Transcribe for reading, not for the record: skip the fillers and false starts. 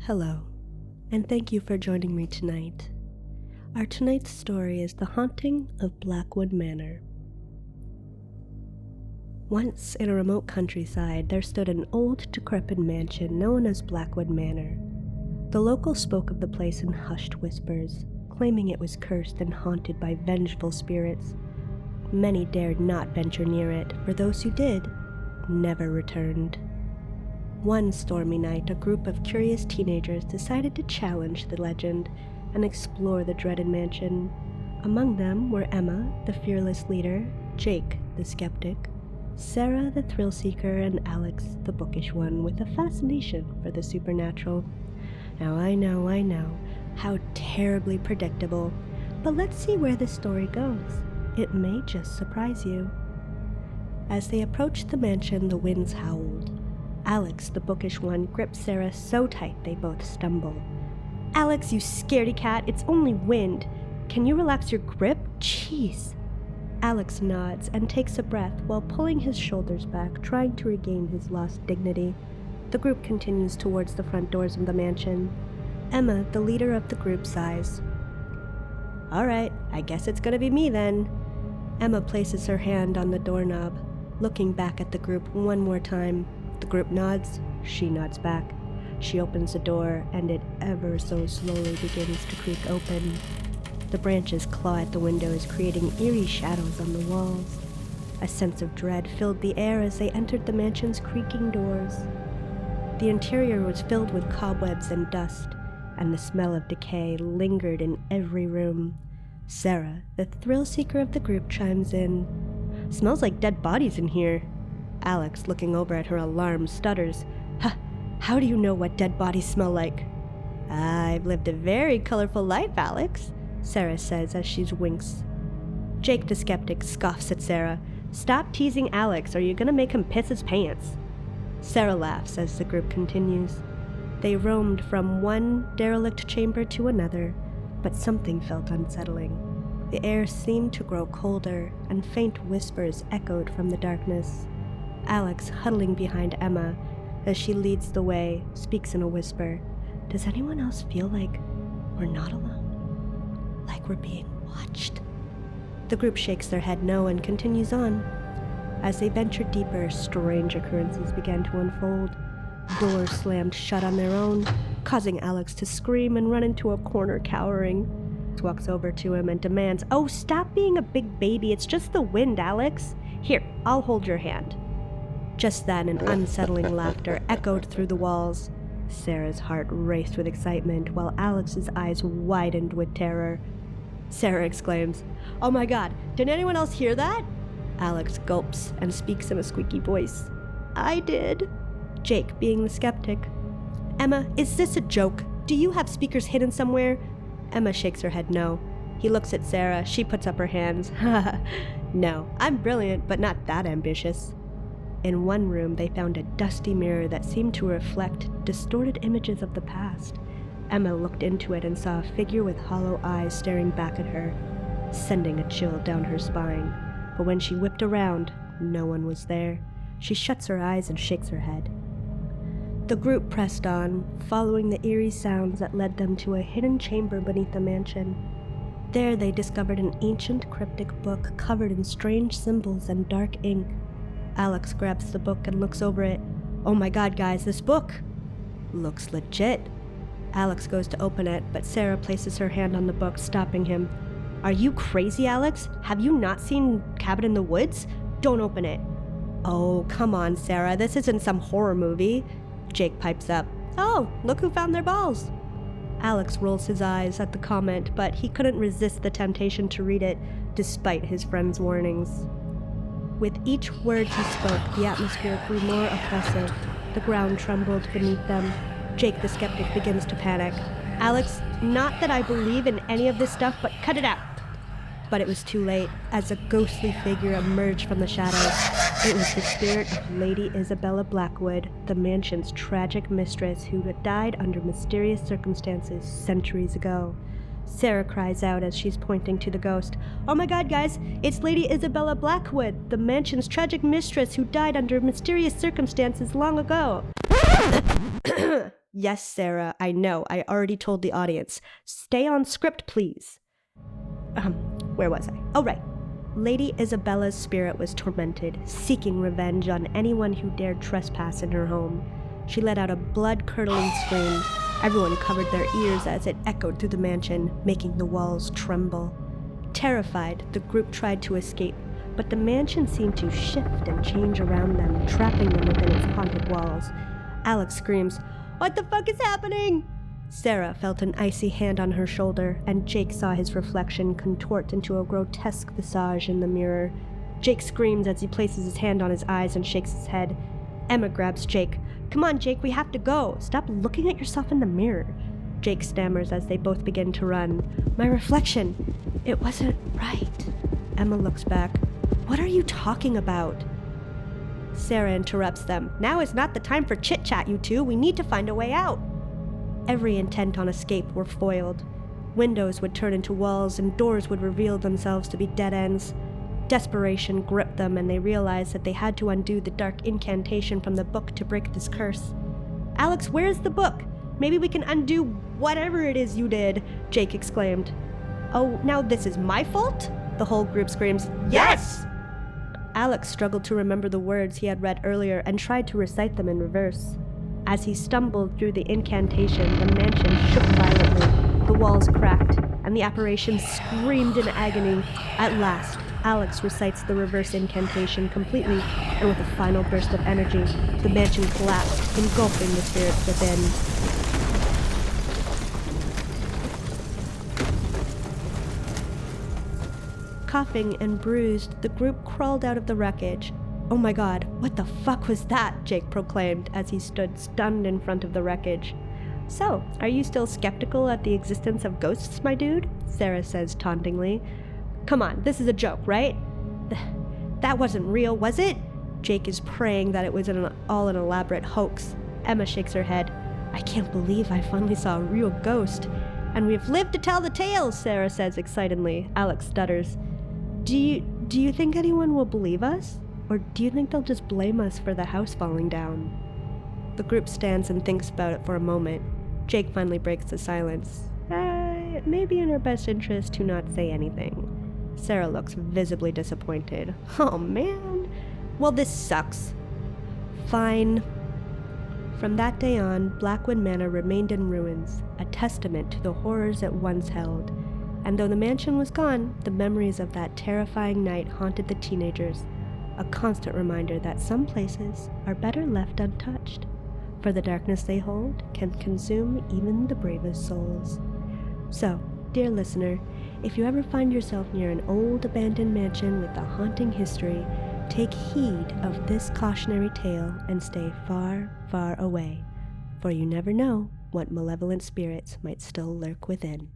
Hello, and thank you for joining me tonight. Our tonight's story is The Haunting of Blackwood Manor. Once in a remote countryside, there stood an old, decrepit mansion known as Blackwood Manor. The locals spoke of the place in hushed whispers, claiming it was cursed and haunted by vengeful spirits. Many dared not venture near it, for those who did never returned. One stormy night, a group of curious teenagers decided to challenge the legend and explore the dreaded mansion. Among them were Emma, the fearless leader, Jake, the skeptic, Sarah, the thrill-seeker, and Alex, the bookish one, with a fascination for the supernatural. Now I know, how terribly predictable, but let's see where this story goes. It may just surprise you. As they approached the mansion, the winds howled. Alex, the bookish one, gripped Sarah so tight they both stumble. "Alex, you scaredy cat, it's only wind. Can you relax your grip? Jeez." Alex nods and takes a breath while pulling his shoulders back, trying to regain his lost dignity. The group continues towards the front doors of the mansion. Emma, the leader of the group, sighs. "All right, I guess it's gonna be me then." Emma places her hand on the doorknob, looking back at the group one more time. The group nods, she nods back. She opens the door, and it ever so slowly begins to creak open. The branches claw at the windows, creating eerie shadows on the walls. A sense of dread filled the air as they entered the mansion's creaking doors. The interior was filled with cobwebs and dust, and the smell of decay lingered in every room. Sarah, the thrill-seeker of the group, chimes in. "Smells like dead bodies in here." Alex, looking over at her alarmed, stutters. How do you know what dead bodies smell like?" "I've lived a very colorful life, Alex," Sarah says as she winks. Jake, the skeptic, scoffs at Sarah. "Stop teasing Alex, or you're gonna make him piss his pants." Sarah laughs as the group continues. They roamed from one derelict chamber to another, but something felt unsettling. The air seemed to grow colder, and faint whispers echoed from the darkness. Alex, huddling behind Emma as she leads the way, speaks in a whisper. "Does anyone else feel like we're not alone? Like we're being watched?" The group shakes their head no and continues on. As they ventured deeper, strange occurrences began to unfold. Doors slammed shut on their own, causing Alex to scream and run into a corner cowering. He walks over to him and demands, "Oh, stop being a big baby, it's just the wind, Alex. Here, I'll hold your hand." Just then, an unsettling laughter echoed through the walls. Sarah's heart raced with excitement, while Alex's eyes widened with terror. Sarah exclaims, "Oh my God, did anyone else hear that?" Alex gulps and speaks in a squeaky voice. "I did." Jake, being the skeptic. "Emma, is this a joke? Do you have speakers hidden somewhere?" Emma shakes her head no. He looks at Sarah. She puts up her hands. "No, I'm brilliant, but not that ambitious." In one room, they found a dusty mirror that seemed to reflect distorted images of the past. Emma looked into it and saw a figure with hollow eyes staring back at her, sending a chill down her spine. But when she whipped around, no one was there. She shuts her eyes and shakes her head. The group pressed on, following the eerie sounds that led them to a hidden chamber beneath the mansion. There they discovered an ancient cryptic book covered in strange symbols and dark ink. Alex grabs the book and looks over it. "Oh my God, guys, this book looks legit." Alex goes to open it, but Sarah places her hand on the book, stopping him. "Are you crazy, Alex? Have you not seen Cabin in the Woods? Don't open it." "Oh, come on, Sarah, this isn't some horror movie." Jake pipes up. "Oh, look who found their balls." Alex rolls his eyes at the comment, but he couldn't resist the temptation to read it, despite his friend's warnings. With each word he spoke, the atmosphere grew more oppressive. The ground trembled beneath them. Jake, the skeptic, begins to panic. "Alex, not that I believe in any of this stuff, but cut it out." But it was too late, as a ghostly figure emerged from the shadows. It was the spirit of Lady Isabella Blackwood, the mansion's tragic mistress who had died under mysterious circumstances centuries ago. Sarah cries out as she's pointing to the ghost. "Oh my God, guys, it's Lady Isabella Blackwood, the mansion's tragic mistress who died under mysterious circumstances long ago." Yes, Sarah, I know. I already told the audience. Stay on script, please. Where was I? Oh, right. Lady Isabella's spirit was tormented, seeking revenge on anyone who dared trespass in her home. She let out a blood-curdling scream. Everyone covered their ears as it echoed through the mansion, making the walls tremble. Terrified, the group tried to escape, but the mansion seemed to shift and change around them, trapping them within its haunted walls. Alex screams, "What the fuck is happening?" Sarah felt an icy hand on her shoulder, and Jake saw his reflection contort into a grotesque visage in the mirror. Jake screams as he places his hand on his eyes and shakes his head. Emma grabs Jake. "Come on, Jake, we have to go. Stop looking at yourself in the mirror." Jake stammers as they both begin to run. "My reflection, it wasn't right." Emma looks back. "What are you talking about?" Sarah interrupts them. "Now is not the time for chit-chat, you two. We need to find a way out." Every intent on escape were foiled. Windows would turn into walls and doors would reveal themselves to be dead ends. Desperation gripped them and they realized that they had to undo the dark incantation from the book to break this curse. "Alex, where's the book? Maybe we can undo whatever it is you did," Jake exclaimed. "Oh, now this is my fault?" The whole group screams, "Yes!" Alex struggled to remember the words he had read earlier and tried to recite them in reverse. As he stumbled through the incantation, the mansion shook violently, the walls cracked, and the apparition screamed in agony. At last, Alex recites the reverse incantation completely, and with a final burst of energy, the mansion collapsed, engulfing the spirits within. Coughing and bruised, the group crawled out of the wreckage. "Oh my god, what the fuck was that?" Jake proclaimed as he stood stunned in front of the wreckage. "So, are you still skeptical at the existence of ghosts, my dude?" Sarah says tauntingly. "Come on, this is a joke, right?" That wasn't real, was it?" Jake is praying that it was all an elaborate hoax. Emma shakes her head. "I can't believe I finally saw a real ghost." "And we've lived to tell the tale," Sarah says excitedly. Alex stutters. Do you think anyone will believe us? Or do you think they'll just blame us for the house falling down?" The group stands and thinks about it for a moment. Jake finally breaks the silence. It may be in our best interest to not say anything." Sarah looks visibly disappointed. "Oh man. Well, this sucks." "Fine." From that day on, Blackwood Manor remained in ruins, a testament to the horrors it once held. And though the mansion was gone, the memories of that terrifying night haunted the teenagers, a constant reminder that some places are better left untouched, for the darkness they hold can consume even the bravest souls. So, dear listener, if you ever find yourself near an old abandoned mansion with a haunting history, take heed of this cautionary tale and stay far, far away, for you never know what malevolent spirits might still lurk within.